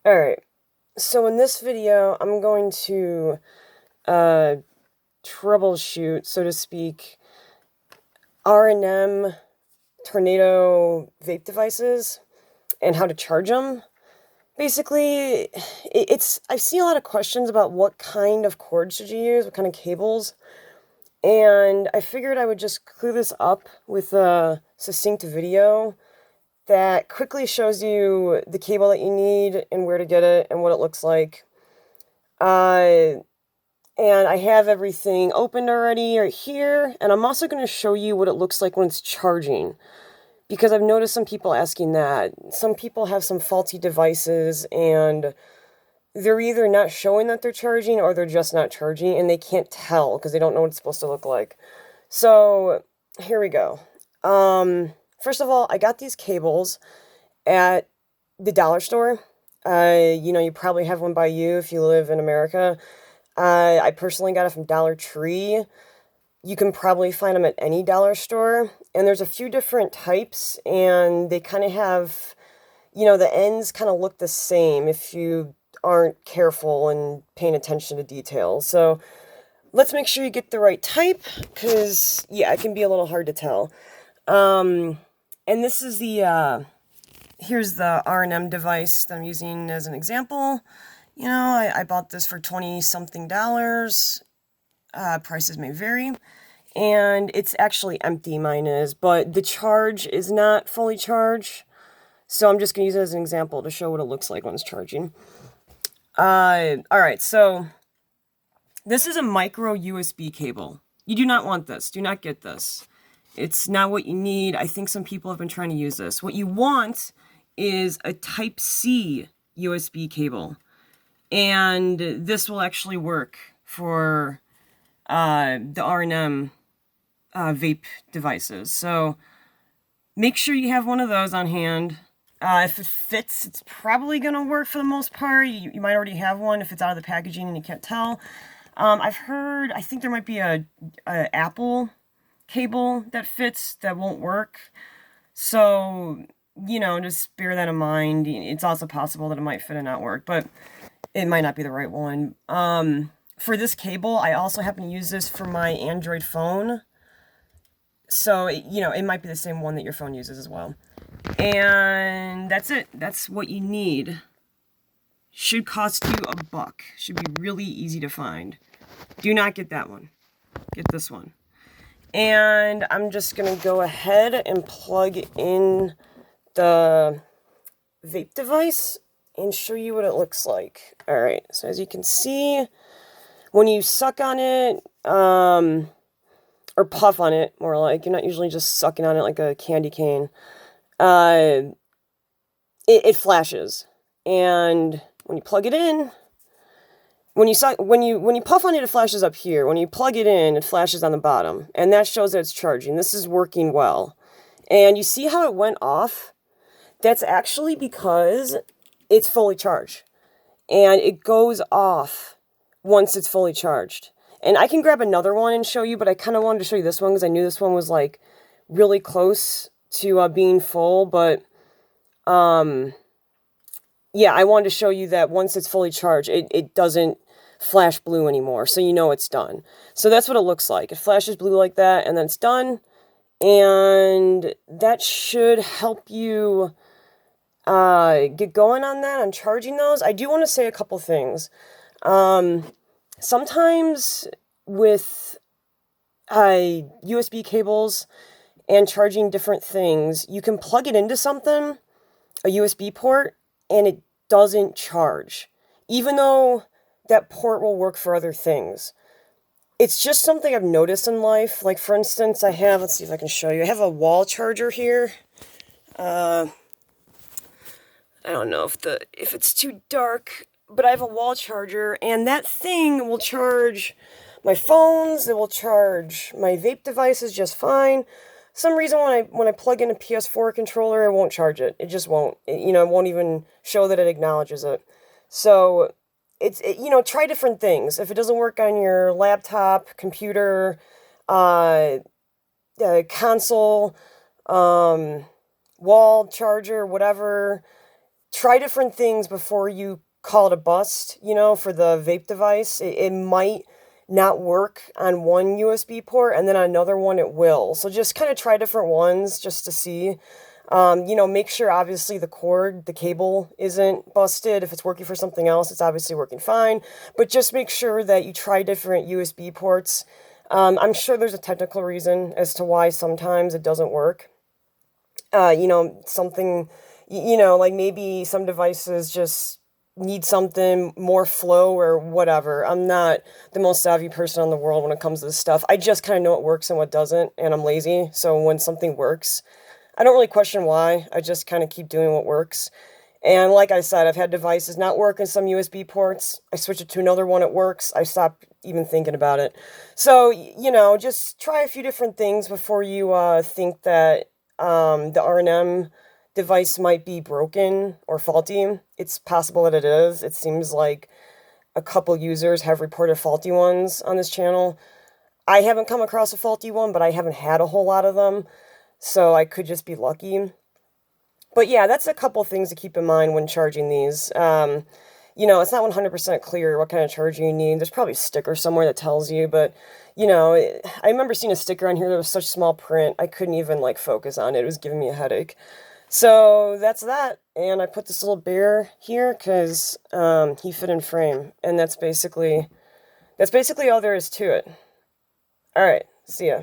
Alright, so in this video, I'm going to troubleshoot, so to speak, R&M tornado vape devices and how to charge them. Basically, I see a lot of questions about what kind of cords should you use, what kind of cables, and I figured I would just clear this up with a succinct video that quickly shows you the cable that you need and where to get it and what it looks like. And I have everything opened already right here, and I'm also going to show you what it looks like when it's charging, because I've noticed some people asking that. Some people have some faulty devices, and they're either not showing that they're charging, or they're just not charging, and they can't tell, because they don't know what it's supposed to look like. So, here we go. First of all, I got these cables at the dollar store. You probably have one by you if you live in America. I personally got it from Dollar Tree. You can probably find them at any dollar store. And there's a few different types, and they kind of have, the ends kind of look the same if you aren't careful and paying attention to details. So let's make sure you get the right type, because, yeah, it can be a little hard to tell. And this is here's the R&M device that I'm using as an example. I bought this for $20-something. Prices may vary. And it's actually empty, mine is, but the charge is not fully charged. So I'm just going to use it as an example to show what it looks like when it's charging. Alright, so this is a micro USB cable. You do not want this. Do not get this. It's not what you need. I think some people have been trying to use this. What you want is a Type-C USB cable. And this will actually work for the R&M vape devices. So make sure you have one of those on hand. If it fits, it's probably going to work for the most part. You might already have one if it's out of the packaging and you can't tell. I've heard, I think there might be a Apple cable that fits that won't work. So, just bear that in mind. It's also possible that it might fit and not work, but it might not be the right one. For this cable, I also happen to use this for my Android phone. So, it might be the same one that your phone uses as well. And that's it. That's what you need. Should cost you $1. Should be really easy to find. Do not get that one. Get this one. And I'm just going to go ahead and plug in the vape device and show you what it looks like. Alright, so as you can see, when you suck on it, or puff on it, more like, you're not usually just sucking on it like a candy cane, it flashes. And when you plug it in, when you puff on it, it flashes up here. When you plug it in, it flashes on the bottom. And that shows that it's charging. This is working well. And you see how it went off? That's actually because it's fully charged. And it goes off once it's fully charged. And I can grab another one and show you, but I kind of wanted to show you this one because I knew this one was like really close to being full. But yeah, I wanted to show you that once it's fully charged, it doesn't flash blue anymore, so you know it's done. So that's what it looks like. It flashes blue like that, and then it's done. And that should help you get going on that, on charging those. I do want to say a couple things. Sometimes with USB cables and charging different things, you can plug it into something, a USB port, and it doesn't charge, even though that port will work for other things. It's just something I've noticed in life. Like, for instance, let's see if I can show you. I have a wall charger here. I don't know if it's too dark, but I have a wall charger, and that thing will charge my phones, it will charge my vape devices just fine. Some reason when I plug in a PS4 controller, it won't charge it. It just won't. It won't even show that it acknowledges it. So try different things. If it doesn't work on your laptop, computer, console, wall charger, whatever, try different things before you call it a bust, you know, for the vape device. It might not work on one USB port and then on another one it will. So just kind of try different ones just to see. You know, make sure obviously the cord, the cable isn't busted. If it's working for something else, it's obviously working fine. But just make sure that you try different USB ports. I'm sure there's a technical reason as to why sometimes it doesn't work. You know, something, you know, like maybe some devices just need something more flow or whatever. I'm not the most savvy person in the world when it comes to this stuff. I just kind of know what works and what doesn't, and I'm lazy. So when something works, I don't really question why. I just kind of keep doing what works. And like I said, I've had devices not work in some USB ports. I switch it to another one, it works. I stop even thinking about it. So, you know, just try a few different things before you think that the R&M device might be broken or faulty. It's possible that it is. It seems like a couple users have reported faulty ones on this channel. I haven't come across a faulty one, but I haven't had a whole lot of them, so I could just be lucky. But yeah, that's a couple things to keep in mind when charging these. You know, it's not 100% clear what kind of charger you need. There's probably a sticker somewhere that tells you, but, you know, I remember seeing a sticker on here that was such small print, I couldn't even, like, focus on it. It was giving me a headache. So that's that, and I put this little bear here because he fit in frame, and that's basically all there is to it. All right, see ya.